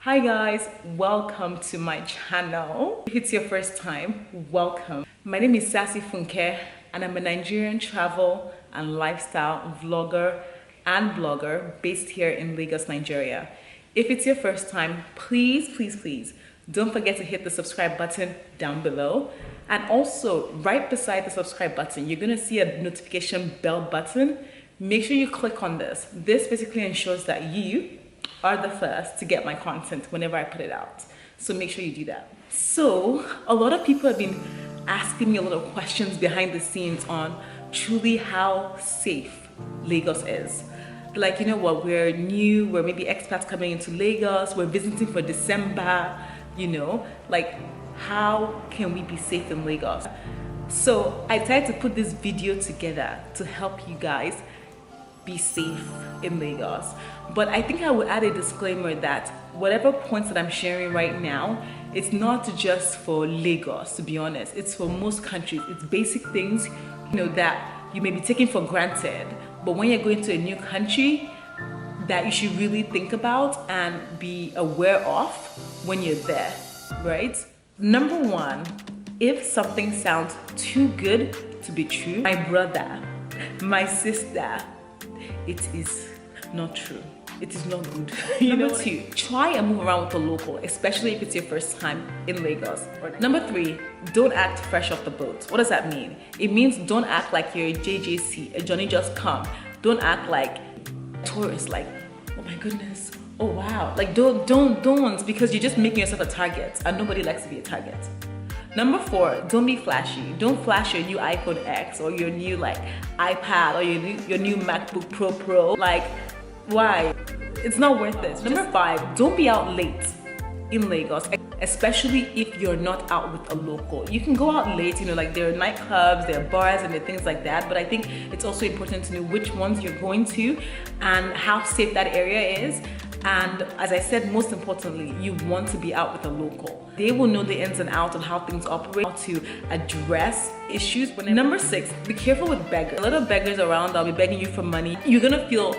Hi guys, welcome to my channel. If it's your first time, welcome. My name is Sassy Funke and I'm a Nigerian travel and lifestyle vlogger and blogger based here in Lagos, Nigeria. If it's your first time, please don't forget to hit the subscribe button down below. And also right beside the subscribe button, you're gonna see a notification bell button. Make sure you click on this. This basically ensures that you are the first to get my content whenever I put it out. So make sure you do that. So a lot of people have been asking me a lot of questions behind the scenes on truly how safe Lagos is. Like, you know what, we're new, we're maybe expats coming into Lagos, we're visiting for December, you know, like how can we be safe in Lagos? So I decided to put this video together to help you guys be safe in Lagos. But I think I would add a disclaimer that whatever points that I'm sharing right now, it's not just for Lagos, to be honest. It's for most countries. It's basic things, you know, that you may be taking for granted, but when you're going to a new country, that you should really think about and be aware of when you're there, right? Number one, if something sounds too good to be true, my brother, my sister, it is not true. It is not good. Number two, try and move around with a local, especially if it's your first time in Lagos. Number three, don't act fresh off the boat. What does that mean? It means don't act like you're a JJC, a Johnny just come. Don't act like tourists, like, oh my goodness, oh wow. Like don't, because you're just making yourself a target and nobody likes to be a target. Number four, don't be flashy. Don't flash your new iPhone X or your new like iPad or your new MacBook Pro. Like, why? It's not worth it. Number five, don't be out late in Lagos, especially if you're not out with a local. You can go out late, you know, like there are nightclubs, there are bars and there are things like that, but I think it's also important to know which ones you're going to and how safe that area is. And as I said, most importantly, you want to be out with a local. They will know the ins and outs of how things operate, how to address issues. Number six, be careful with beggars. A lot of beggars around that'll be begging you for money. You're gonna feel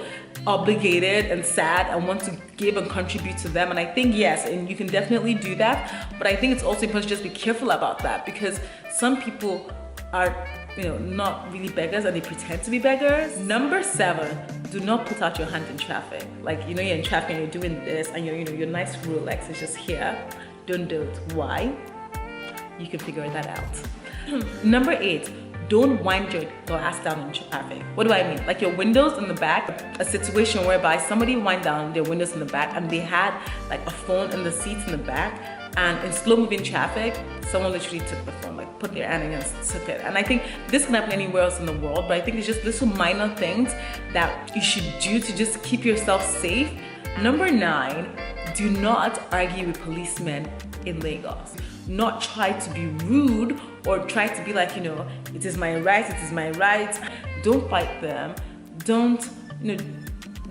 obligated and sad and want to give and contribute to them. And I think yes, and you can definitely do that. But I think it's also important to just be careful about that because some people are, you know, not really beggars and they pretend to be beggars. Number seven, do not put out your hand in traffic. Like, you know, you're in traffic and you're doing this and your nice Rolex is just here. Don't do it. Why? You can figure that out. Number eight, don't wind your glass down in traffic. What do I mean? Like your windows in the back, a situation whereby somebody wind down their windows in the back and they had like a phone in the seats in the back, and in slow moving traffic, someone literally took the phone, like put their hand in and took it. And I think this can happen anywhere else in the world, but I think it's just little minor things that you should do to just keep yourself safe. Number nine, do not argue with policemen in Lagos. Not try to be rude or try to be like, you know, it is my right, it is my right. Don't fight them. Don't, you know,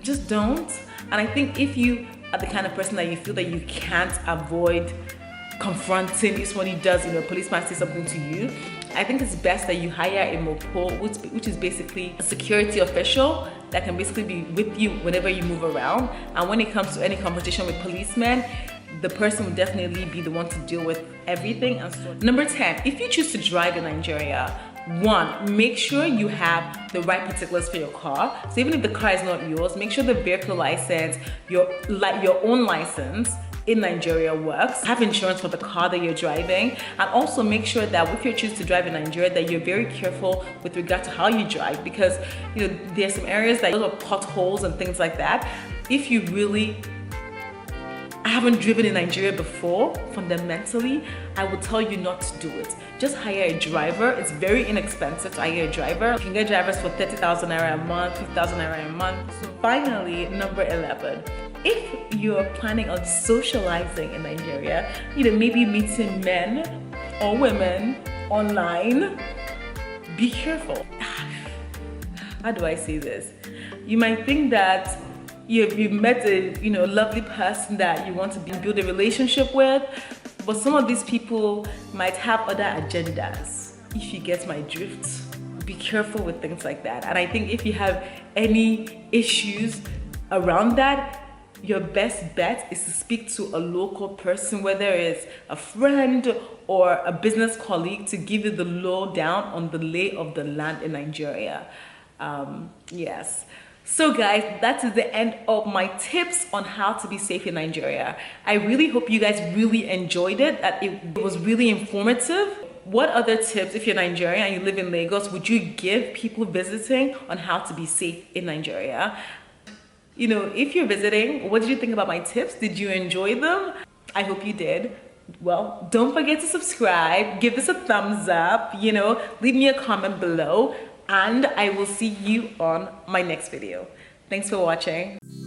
just don't. And I think if you are the kind of person that you feel that you can't avoid confronting if somebody does, you know, a policeman says something to you, I think it's best that you hire a mopo, which is basically a security official that can basically be with you whenever you move around. And when it comes to any confrontation with policemen, the person will definitely be the one to deal with everything. And so, number 10, if you choose to drive in Nigeria, one, make sure you have the right particulars for your car. So even if the car is not yours, make sure the vehicle license, your own license in Nigeria works. Have insurance for the car that you're driving, and also make sure that if you choose to drive in Nigeria, that you're very careful with regard to how you drive, because you know there's some areas that are potholes and things like that. If you really haven't driven in Nigeria before, fundamentally, I would tell you not to do it. Just hire a driver. It's very inexpensive to hire a driver. You can get drivers for 30,000 naira a month, 50,000 naira a month. So finally, number 11, if you're planning on socializing in Nigeria, you know, maybe meeting men or women online, be careful. How do I say this? You might think that you've met a lovely person that you want to build a relationship with, but some of these people might have other agendas. If you get my drift, be careful with things like that. And I think if you have any issues around that, your best bet is to speak to a local person, whether it's a friend or a business colleague, to give you the lowdown on the lay of the land in Nigeria. Yes. So guys, that is the end of my tips on how to be safe in Nigeria. I really hope you guys really enjoyed it, that it was really informative. What other tips, if you're Nigerian and you live in Lagos, would you give people visiting on how to be safe in Nigeria? You know, if you're visiting, what did you think about my tips? Did you enjoy them? I hope you did. Well, don't forget to subscribe, give this a thumbs up, you know, leave me a comment below, and I will see you on my next video. Thanks for watching.